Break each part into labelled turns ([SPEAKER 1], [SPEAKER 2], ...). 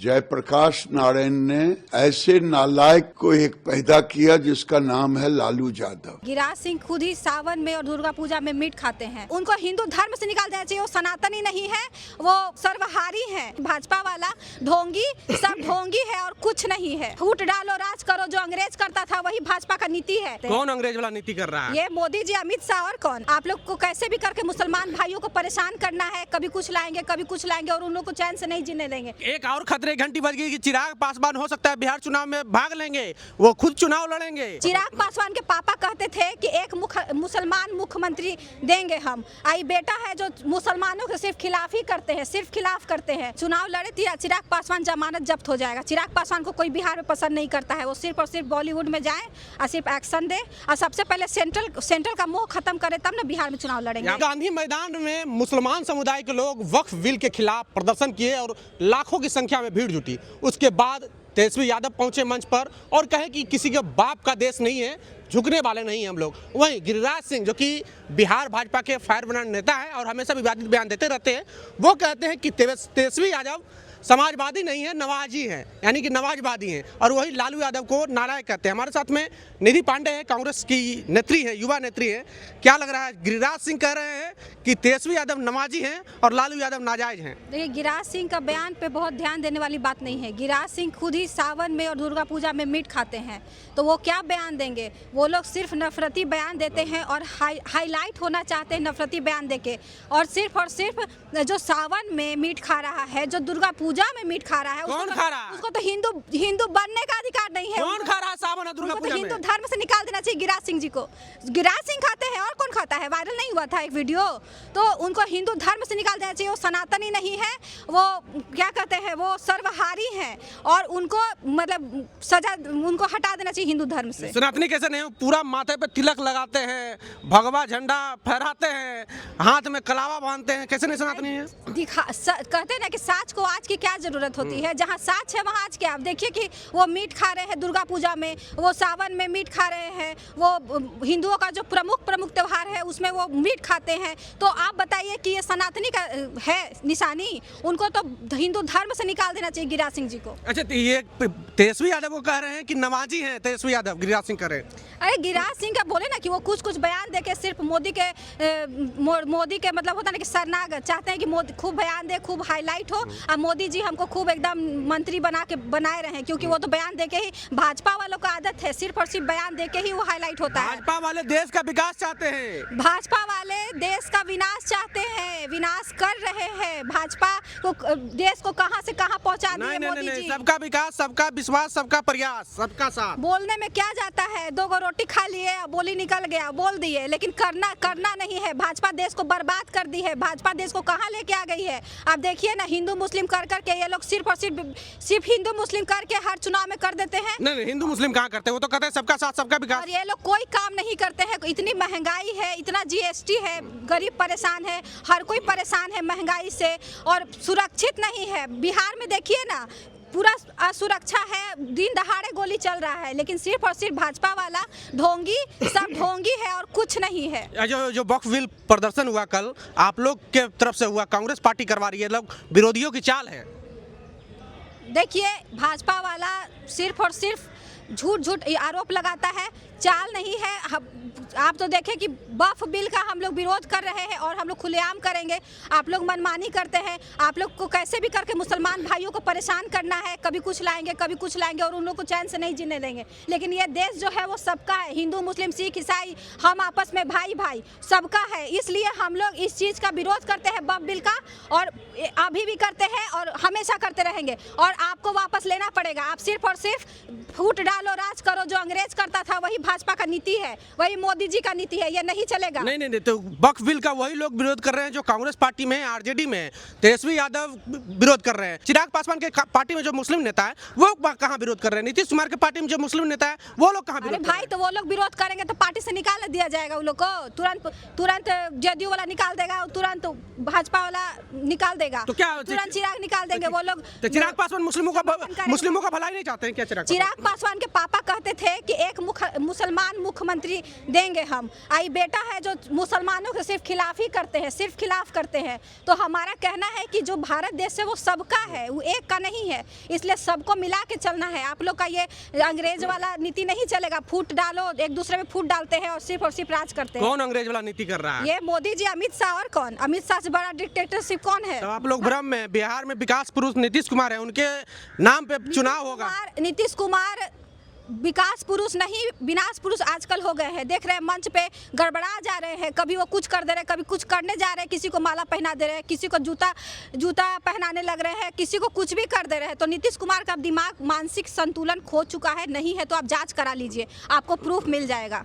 [SPEAKER 1] जयप्रकाश नारायण ने ऐसे नालायक को एक पैदा किया जिसका नाम है लालू यादव।
[SPEAKER 2] गिरिराज सिंह खुद ही सावन में और दुर्गा पूजा में मीट खाते हैं। उनको हिंदू धर्म से निकाल देना चाहिए। वो सनातनी नहीं है, वो सर्वहारी है। भाजपा वाला ढोंगी, सब ढोंगी है और कुछ नहीं है। फूट डालो राज करो, जो अंग्रेज करता था वही भाजपा का नीति है।
[SPEAKER 3] कौन अंग्रेज वाला नीति कर रहा है?
[SPEAKER 2] ये मोदी जी, अमित शाह और कौन। आप लोग को कैसे भी करके मुसलमान भाइयों को परेशान करना है, कभी कुछ लाएंगे कभी कुछ लाएंगे और उन लोग को चैन से नहीं जीने देंगे।
[SPEAKER 3] एक और खतरे की घंटी बज गई कि चिराग पासवान हो सकता है बिहार चुनाव में भाग लेंगे, वो खुद चुनाव लड़ेंगे।
[SPEAKER 2] चिराग पासवान के पापा कहते थे कि एक मुसलमान मुख्यमंत्री देंगे हम। आई बेटा है जो मुसलमानों के सिर्फ खिलाफ ही करते हैं, सिर्फ खिलाफ करते हैं। चुनाव लड़े चिराग पासवान, जमानत जब्त हो जाएगा। चिराग पासवान को कोई बिहार में पसंद नहीं करता है। वो सिर्फ और सिर्फ बॉलीवुड में जाए और सिर्फ एक्शन दे और सबसे पहले सेंट्रल का मोह खत्म करे, तब ना बिहार में चुनाव लड़ेंगे।
[SPEAKER 3] गांधी मैदान में मुसलमान समुदाय के लोग वक्फ बिल के खिलाफ प्रदर्शन किए और लाखों की संख्या में भीड़ जुटी। उसके बाद तेजस्वी यादव पहुंचे मंच पर और कहे कि किसी के बाप का देश नहीं है, झुकने वाले नहीं हैं हम लोग। वहीं गिरिराज सिंह जो कि बिहार भाजपा के फायर ब्रांड नेता है और हमेशा विवादित बयान देते रहते हैं, वो कहते हैं कि तेजस्वी यादव समाजवादी नहीं है, नवाजी है, यानी कि नवाजवादी हैं। और वही लालू यादव को नालायक कहते हैं। हमारे साथ में निधि पांडे है, कांग्रेस की नेत्री है, युवा नेत्री है। क्या लग रहा है, गिरिराज सिंह कह रहे हैं कि तेजस्वी यादव नवाजी हैं और लालू यादव नाजायज हैं?
[SPEAKER 2] देखिए, गिरिराज सिंह का बयान पे बहुत ध्यान देने वाली बात नहीं है। गिरिराज सिंह खुद ही सावन में और दुर्गा पूजा में मीट खाते हैं, तो वो क्या बयान देंगे? वो लोग सिर्फ नफरती बयान देते हैं और हाईलाइट होना चाहते हैं नफरती बयान देके। और सिर्फ जो सावन में मीट खा रहा है, जो दुर्गा पूजा में मीट खा रहा है,
[SPEAKER 3] कौन खा रहा है?
[SPEAKER 2] उसको तो हिंदू बनने का अधिकार नहीं है।
[SPEAKER 3] कौन खा रहा है सावन और दुर्गा पूजा में?
[SPEAKER 2] हिंदू धर्म से निकाल देना चाहिए गिरिराज सिंह जी को। गिरिराज सिंह खाते हैं और कौन खाता है? वायरल नहीं हुआ था एक वीडियो? तो उनको हिंदू धर्म से निकाल देना चाहिए। वो सनातनी नहीं है, वो क्या कहते हैं, वो सर्वहारी है और उनको मतलब सजा, उनको हटा देना चाहिए हिंदू धर्म से।
[SPEAKER 3] सनातनी कैसे नहीं? पूरा माथे पे तिलक लगाते हैं, भगवा झंडा फहराते हैं, हाथ में कलावा बांधते हैं, कैसे नहीं सनातनी है?
[SPEAKER 2] कहते हैं ना कि साच को आज की क्या जरूरत होती है। जहाँ साच है वहाँ आज क्या? आप देखिए कि वो मीट खा रहे हैं दुर्गा पूजा में, वो सावन में मीट खा रहे हैं, वो हिंदुओं का जो प्रमुख त्योहार है उसमें वो मीट खाते हैं। तो आप बताइए कि ये सनातनी का है निशानी? उनको तो हिंदू धर्म से निकाल देना चाहिए गिरिराज सिंह जी को।
[SPEAKER 3] अच्छा, तो ये तेजस्वी यादव को कह रहे हैं कि नवाजी हैं तेजस्वी यादव, गिरिराज सिंह कह रहे हैं।
[SPEAKER 2] अरे गिरिराज सिंह का बोले ना कि वो कुछ बयान दे के सिर्फ मोदी के मतलब होता है ना कि सरनाग चाहते हैं कि मोदी खूब बयान दे, खूब हाईलाइट हो और मोदी जी हमको खूब एकदम मंत्री बनाए रहे, क्योंकि वो तो बयान दे के ही, भाजपा वालों का आदत है सिर्फ और सिर्फ बयान दे के ही वो हाईलाइट होता है।
[SPEAKER 3] भाजपा वाले देश का विकास चाहते हैं,
[SPEAKER 2] भाजपा वाले देश का विनाश चाहते हैं, विनाश कर रहे हैं। भाजपा को देश को कहां से कहां पहुंचा दिए मोदी जी।
[SPEAKER 3] सबका विकास, सबका विश्वास, सबका प्रयास, सबका साथ।
[SPEAKER 2] बोलने में क्या जाता है? 2 रोटी खा लिए, बोली निकल गया, बोल दिए, लेकिन करना नहीं है। भाजपा देश को बर्बाद कर दी है। भाजपा देश को कहां लेके आ गई है? आप देखिए ना, हिंदू मुस्लिम कर के ये लोग सिर्फ और सिर्फ हिंदू मुस्लिम करके हर चुनाव में कर देते हैं।
[SPEAKER 3] नहीं, हिंदू मुस्लिम कहाँ करते हैं? वो तो कहते हैं सबका साथ सबका विकास।
[SPEAKER 2] और ये लोग कोई काम नहीं करते हैं। इतनी महंगाई है, इतना जीएसटी है, गरीब परेशान है, हर कोई परेशान है महंगाई से और सुरक्षित नहीं है। बिहार में देखिए ना, पूरा असुरक्षा है, दिन दहाड़े गोली चल रहा है, लेकिन सिर्फ और सिर्फ भाजपा वाला ढोंगी, सब ढोंगी है और कुछ नहीं है।
[SPEAKER 3] जो वक्फ बिल प्रदर्शन हुआ कल, आप लोग के तरफ से हुआ, कांग्रेस पार्टी करवा रही है, लोग विरोधियों की चाल है।
[SPEAKER 2] देखिए, भाजपा वाला सिर्फ और सिर्फ झूठ आरोप लगाता है, चाल नहीं है। आप तो देखें कि वक्फ बिल का हम लोग विरोध कर रहे हैं और हम लोग खुलेआम करेंगे। आप लोग मनमानी करते हैं। आप लोग को कैसे भी करके मुसलमान भाइयों को परेशान करना है, कभी कुछ लाएंगे कभी कुछ लाएंगे और उन लोग को चैन से नहीं जीने देंगे। लेकिन ये देश जो है वो सबका है, हिंदू मुस्लिम सिख ईसाई, हम आपस में भाई सबका है। इसलिए हम लोग इस चीज़ का विरोध करते हैं वक्फ बिल का, और अभी भी करते हैं और हमेशा करते रहेंगे। और आपको वापस लेना पड़ेगा। आप सिर्फ और सिर्फ फूट डालो राज करो, जो अंग्रेज करता था वही भाजपा का नीति है, वही मोदी जी का नीति है। ये नहीं चलेगा।
[SPEAKER 3] नहीं, तो वक्फ बिल का वही लोग विरोध कर रहे हैं जो कांग्रेस पार्टी में, आरजेडी में तेजस्वी यादव विरोध कर रहे हैं। चिराग पासवान के पार्टी में जो मुस्लिम नेता है वो कहाँ विरोध कर रहे हैं? नीतीश कुमार के पार्टी में जो मुस्लिम नेता है वो लोग कहाँ विरोध?
[SPEAKER 2] भाई, तो वो लोग विरोध करेंगे तो पार्टी से निकाल दिया जाएगा उन लोग को। तुरंत जदयू वाला निकाल देगा, तुरंत भाजपा वाला निकाल देगा,
[SPEAKER 3] तो क्या
[SPEAKER 2] तुरंत चिराग निकाल देंगे वो लोग।
[SPEAKER 3] तो चिराग पासवान मुस्लिमों का भलाई नहीं चाहते हैं क्या? चिराग
[SPEAKER 2] पासवान के पापा कहते थे कि एक मुसलमान मुख्यमंत्री देंगे करेंगे हम। आई बेटा है जो मुसलमानों के सिर्फ खिलाफ ही करते हैं, सिर्फ खिलाफ करते हैं। तो हमारा कहना है कि जो भारत देश है वो सबका है, वो एक का नहीं है, इसलिए सबको मिला के चलना है। आप लोग का ये अंग्रेज वाला नीति नहीं चलेगा, फूट डालो, एक दूसरे में फूट डालते हैं और सिर्फ राज करते हैं।
[SPEAKER 3] कौन अंग्रेज वाला नीति कर रहा है?
[SPEAKER 2] ये मोदी जी, अमित शाह, और कौन? अमित शाह से बड़ा डिक्टेटरशिप कौन है?
[SPEAKER 3] तो आप लोग भ्रम में, बिहार में विकास पुरुष नीतीश कुमार है, उनके नाम पे चुनाव होगा।
[SPEAKER 2] नीतीश कुमार विकास पुरुष नहीं, विनाश पुरुष आजकल हो गए हैं। देख रहे हैं मंच पे गड़बड़ा जा रहे हैं, कभी वो कुछ कर दे रहे हैं, कभी कुछ करने जा रहे हैं, किसी को माला पहना दे रहे हैं, किसी को जूता पहनाने लग रहे हैं, किसी को कुछ भी कर दे रहे हैं। तो नीतीश कुमार का दिमाग, मानसिक संतुलन खो चुका है। नहीं है तो आप जांच करा लीजिए, आपको प्रूफ मिल जाएगा।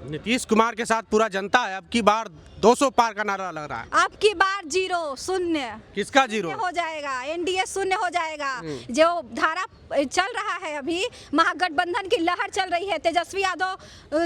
[SPEAKER 3] नीतीश कुमार के साथ पूरा जनता है। अब की बार 200 पार का नारा लग रहा है।
[SPEAKER 2] अब की बार 0 शून्य
[SPEAKER 3] किसका 0
[SPEAKER 2] हो जाएगा? एनडीए शून्य हो जाएगा। जो धारा चल रहा है अभी, महागठबंधन की लहर चल रही है, तेजस्वी यादव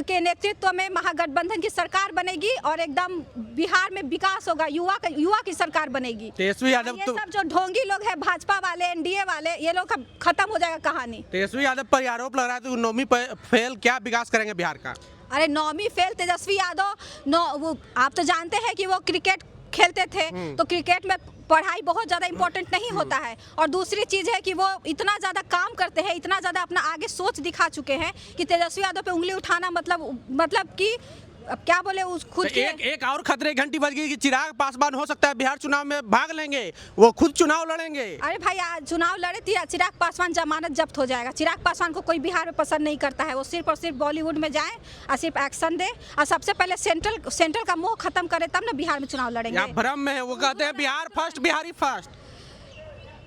[SPEAKER 2] के नेतृत्व में महागठबंधन की सरकार बनेगी और एकदम बिहार में विकास होगा, युवा की सरकार बनेगी।
[SPEAKER 3] तेजस्वी यादव
[SPEAKER 2] ये
[SPEAKER 3] तो,
[SPEAKER 2] सब जो ढोंगी लोग हैं, भाजपा वाले, एनडीए वाले, ये लोग का खत्म हो जाएगा कहानी।
[SPEAKER 3] तेजस्वी यादव पर आरोप लग रहा है तो 9वीं फेल, क्या विकास करेंगे बिहार का?
[SPEAKER 2] अरे 9वीं फेल तेजस्वी यादव, वो आप तो जानते हैं कि वो क्रिकेट खेलते थे, तो क्रिकेट में पढ़ाई बहुत ज़्यादा इम्पोर्टेंट नहीं होता है। और दूसरी चीज़ है कि वो इतना ज़्यादा काम करते हैं, इतना ज़्यादा अपना आगे सोच दिखा चुके हैं कि तेजस्वी यादव पे उंगली उठाना मतलब कि अब क्या बोले उस खुद
[SPEAKER 3] तो एक और खतरे की घंटी बज गई कि चिराग पासवान हो सकता है बिहार चुनाव में भाग लेंगे, वो खुद चुनाव लड़ेंगे।
[SPEAKER 2] अरे भाई, आज चुनाव लड़े चिराग पासवान, जमानत जब्त हो जाएगा। चिराग पासवान को कोई बिहार में पसंद नहीं करता है। वो सिर्फ और सिर्फ बॉलीवुड में जाए और सिर्फ एक्शन दे और सबसे पहले सेंट्रल का मोह खत्म करे, तब ना बिहार में चुनाव लड़ेंगे।
[SPEAKER 3] आप भ्रम में है, वो कहते हैं बिहार फर्स्ट, बिहारी फर्स्ट।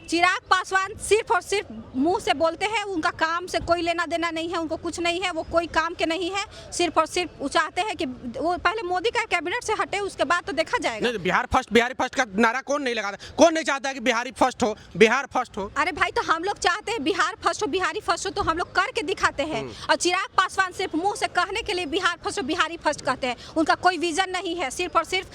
[SPEAKER 2] चिराग पासवान सिर्फ और सिर्फ मुंह से बोलते हैं, उनका काम से कोई लेना देना नहीं है, उनको कुछ नहीं है, वो कोई काम के नहीं है। सिर्फ और सिर्फ वो चाहते हैं कि वो पहले मोदी का कैबिनेट से हटे, उसके बाद तो देखा जाएगा।
[SPEAKER 3] नहीं, बिहार फर्स्ट, बिहारी फर्स्ट का नारा कौन नहीं लगाता? कौन नहीं चाहता कि बिहारी फर्स्ट हो, बिहार फर्स्ट हो?
[SPEAKER 2] अरे भाई, तो हम लोग चाहते हैं बिहार फर्स्ट हो, बिहारी फर्स्ट हो, तो हम लोग करके दिखाते हैं। और चिराग पासवान सिर्फ मुंह से कहने के लिए बिहार फर्स्ट हो, बिहारी फर्स्ट कहते हैं। उनका कोई विजन नहीं है, सिर्फ और सिर्फ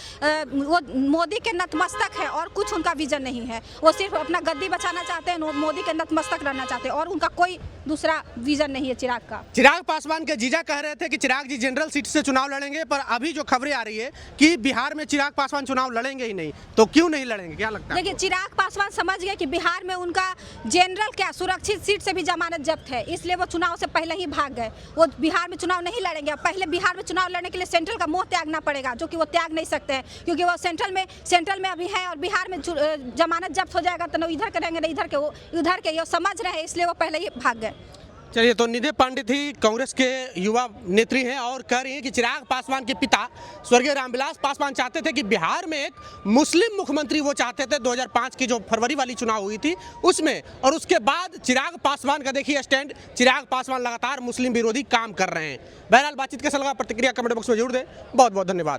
[SPEAKER 2] वो मोदी के नतमस्तक है और कुछ उनका विजन नहीं है। वो सिर्फ अपना गद्दी बचाना चाहते हैं, मोदी के नतमस्तक रहना चाहते हैं और उनका कोई दूसरा विजन नहीं है चिराग का।
[SPEAKER 3] चिराग पासवान के जीजा कह रहे थे कि चिराग जी जनरल सीट से चुनाव लड़ेंगे, पर अभी जो खबरें आ रही है कि बिहार में चिराग पासवान चुनाव लड़ेंगे ही नहीं, तो क्यों नहीं लड़ेंगे, क्या लगता है?
[SPEAKER 2] देखिए, चिराग पासवान समझ गए कि बिहार में उनका जनरल क्या सुरक्षित सीट से भी जमानत जब्त है, इसलिए वो चुनाव से पहले ही भाग गए। वो बिहार में चुनाव नहीं लड़ेंगे। पहले बिहार में चुनाव लड़ने के लिए सेंट्रल का मोह त्यागना पड़ेगा, जो कि वो त्याग नहीं सकते हैं, क्योंकि वो सेंट्रल में अभी है और बिहार में जमानत जब्त हो जाएगा तो न इधर करेंगे, न इधर के, वो उधर के, ये समझ रहे हैं, इसलिए वो पहले ही भाग गए।
[SPEAKER 3] चलिए, तो निधि पांडित ही कांग्रेस के युवा नेत्री हैं और कह रही हैं कि चिराग पासवान के पिता स्वर्गीय रामविलास पासवान चाहते थे कि बिहार में एक मुस्लिम मुख्यमंत्री वो चाहते थे 2005 की जो फरवरी वाली चुनाव हुई थी उसमें, और उसके बाद चिराग पासवान का देखिए स्टैंड। चिराग पासवान लगातार मुस्लिम विरोधी काम कर रहे हैं। बहरहाल, बातचीत कैसा लगा प्रतिक्रिया कमेंट बॉक्स में जरूर दें। बहुत बहुत धन्यवाद।